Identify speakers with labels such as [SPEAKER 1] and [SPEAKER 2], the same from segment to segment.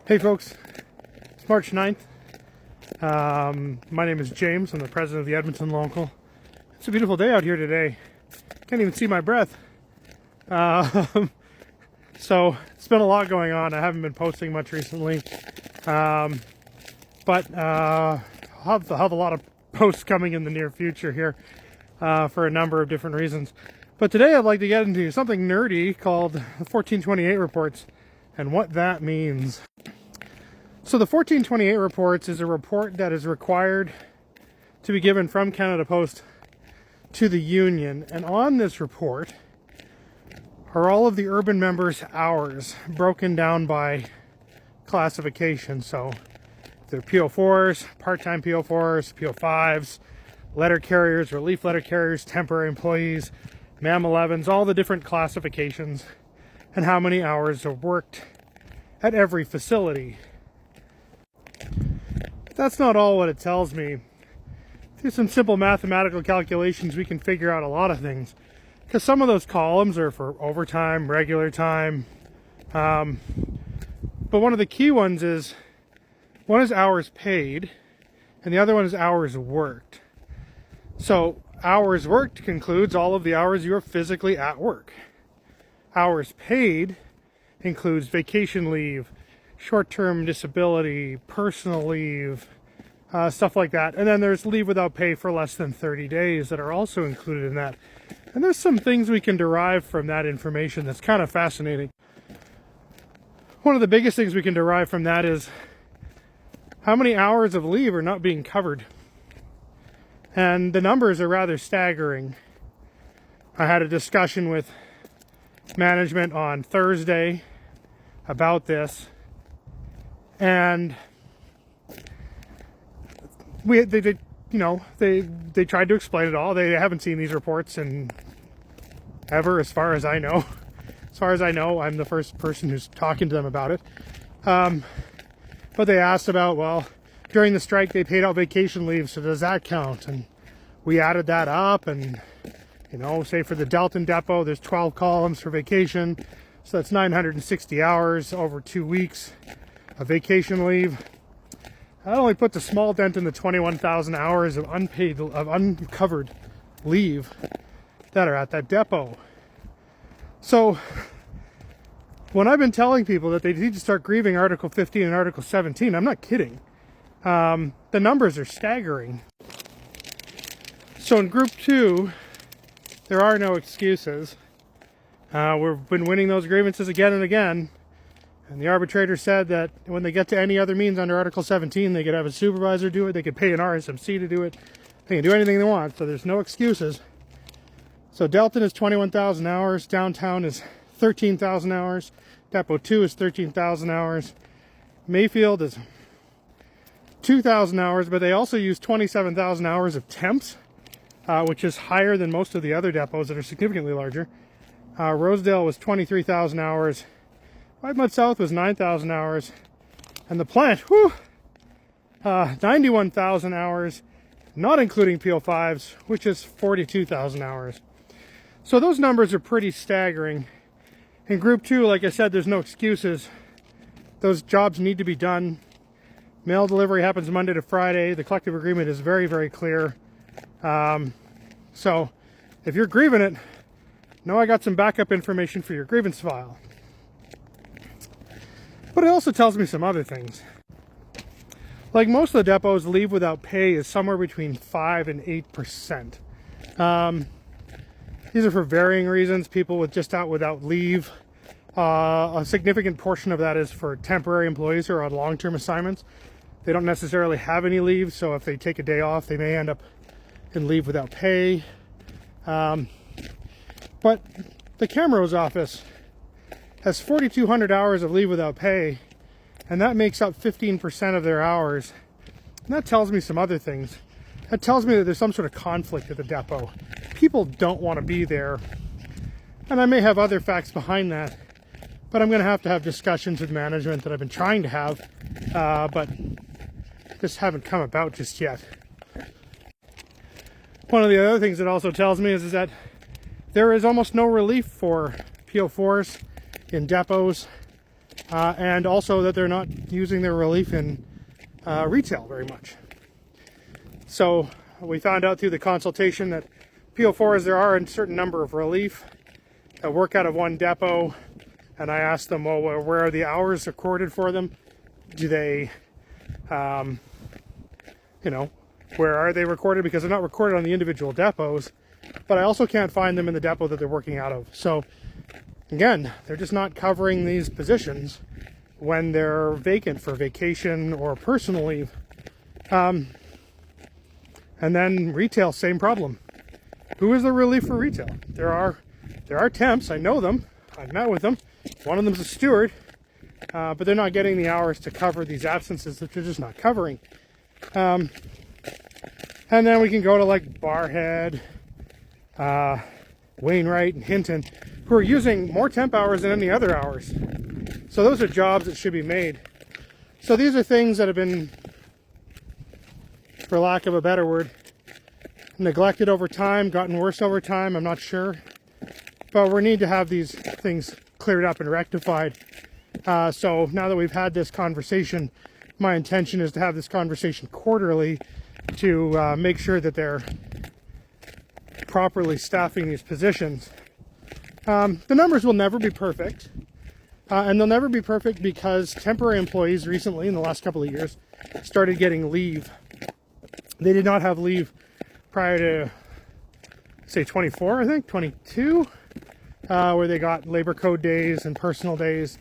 [SPEAKER 1] Hey folks, it's March 9th. My name is James. I'm the president of the Edmonton Local. It's a beautiful day out here today. Can't even see my breath. So it's been a lot going on. I haven't been posting much recently. But I'll have a lot of posts coming in the near future here for a number of different reasons. But today I'd like to get into something nerdy called the 1428 reports and what that means. So the 1428 reports is a report that is required to be given from Canada Post to the Union. And on this report are all of the urban members' hours broken down by classification. So they're PO4s, part-time PO4s, PO5s, letter carriers, relief letter carriers, temporary employees, MAM 11s, all the different classifications and how many hours are worked at every facility. That's not all what it tells me. Through some simple mathematical calculations, we can figure out a lot of things. Because some of those columns are for overtime, regular time. But one of the key ones is, one is hours paid, and the other one is hours worked. So hours worked includes all of the hours you are physically at work. Hours paid includes vacation leave, short-term disability, personal leave, stuff like that. And then there's leave without pay for less than 30 days that are also included in that. And there's some things we can derive from that information that's kind of fascinating. One of the biggest things we can derive from that is how many hours of leave are not being covered. And the numbers are rather staggering. I had a discussion with management on Thursday about this. And they tried to explain it all. They haven't seen these reports in ever, as far as I know. As far as I know, I'm the first person who's talking to them about it. But they asked about, well, during the strike they paid out vacation leave, so does that count? And we added that up, and say for the Delton depot, there's 12 columns for vacation, so that's 960 hours over 2 weeks. A vacation leave. I only put the small dent in the 21,000 hours of uncovered leave that are at that depot. So when I've been telling people that they need to start grieving Article 15 and Article 17, I'm not kidding. The numbers are staggering. So in Group 2, there are no excuses. We've been winning those grievances again and again. And the arbitrator said that when they get to any other means under Article 17, they could have a supervisor do it, they could pay an RSMC to do it, they can do anything they want, so there's no excuses. So Delton is 21,000 hours, downtown is 13,000 hours, Depot 2 is 13,000 hours, Mayfield is 2,000 hours, but they also use 27,000 hours of temps, which is higher than most of the other depots that are significantly larger. Rosedale was 23,000 hours, Whitemud South was 9,000 hours, and the plant, 91,000 hours, not including PO5s, which is 42,000 hours. So those numbers are pretty staggering. In Group 2, like I said, there's no excuses. Those jobs need to be done. Mail delivery happens Monday to Friday. The collective agreement is very, very clear. So if you're grieving it, know I got some backup information for your grievance file. But it also tells me some other things. Like most of the depots, leave without pay is somewhere between 5 and 8%. These are for varying reasons. People with just out without leave. A significant portion of that is for temporary employees who are on long-term assignments. They don't necessarily have any leave, so if they take a day off, they may end up in leave without pay. But the Camrose office has 4,200 hours of leave without pay, and that makes up 15% of their hours. And that tells me some other things. That tells me that there's some sort of conflict at the depot. People don't want to be there. And I may have other facts behind that, but I'm going to have discussions with management that I've been trying to have, but just haven't come about just yet. One of the other things it also tells me is that there is almost no relief for PO4s in depots. and also that they're not using their relief in retail very much. So we found out through the consultation that PO4s, there are a certain number of relief that work out of one depot, and I asked them, well, where are the hours recorded for them? Do they, you know, where are they recorded? Because they're not recorded on the individual depots, but I also can't find them in the depot that they're working out of. So again, they're just not covering these positions when they're vacant for vacation or personal leave. And then retail, same problem. Who is the relief for retail? There are temps, I know them, I've met with them. One of them's a steward, but they're not getting the hours to cover these absences that they're just not covering. And then we can go to like Barhead, Wainwright, and Hinton, who are using more temp hours than any other hours. So those are jobs that should be made. So these are things that have been, for lack of a better word, neglected over time, gotten worse over time, I'm not sure. But we need to have these things cleared up and rectified. So now that we've had this conversation, my intention is to have this conversation quarterly to make sure that they're properly staffing these positions. The numbers will never be perfect. And they'll never be perfect because temporary employees recently, in the last couple of years, started getting leave. They did not have leave prior to, say, 24, I think, 22, where they got labor code days and personal days.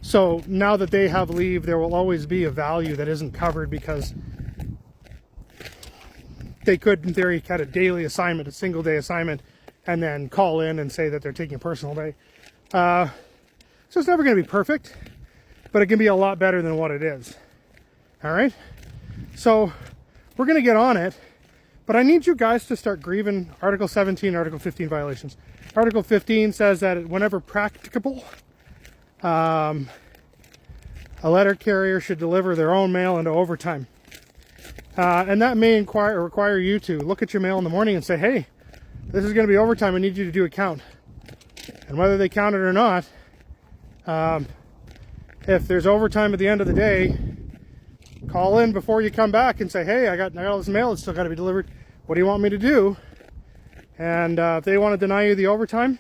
[SPEAKER 1] So now that they have leave, there will always be a value that isn't covered because they could, in theory, get a daily assignment, a single day assignment, and then call in and say that they're taking a personal day. So it's never going to be perfect, but it can be a lot better than what it is. All right? So we're going to get on it, but I need you guys to start grieving Article 17, Article 15 violations. Article 15 says that whenever practicable, a letter carrier should deliver their own mail into overtime. And that may require you to look at your mail in the morning and say, hey, this is going to be overtime, I need you to do a count. And whether they count it or not, if there's overtime at the end of the day, call in before you come back and say, hey, I got all this mail that's still got to be delivered. What do you want me to do? And if they want to deny you the overtime,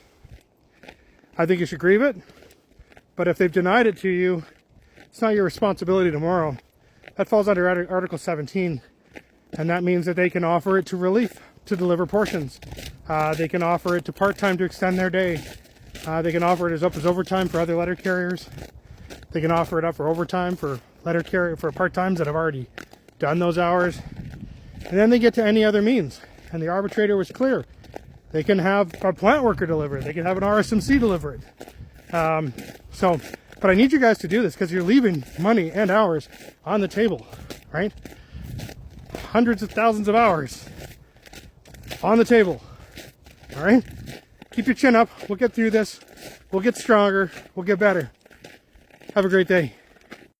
[SPEAKER 1] I think you should grieve it. But if they've denied it to you, it's not your responsibility tomorrow. That falls under Article 17. And that means that they can offer it to relief to deliver portions. They can offer it to part-time to extend their day. They can offer it as overtime for other letter carriers. They can offer it up for overtime for letter carrier for part-times that have already done those hours. And then they get to any other means. And the arbitrator was clear. They can have a plant worker deliver it. They can have an RSMC deliver it. But I need you guys to do this because you're leaving money and hours on the table, right? Hundreds of thousands of hours on the table, all right? Keep your chin up. We'll get through this. We'll get stronger. We'll get better. Have a great day.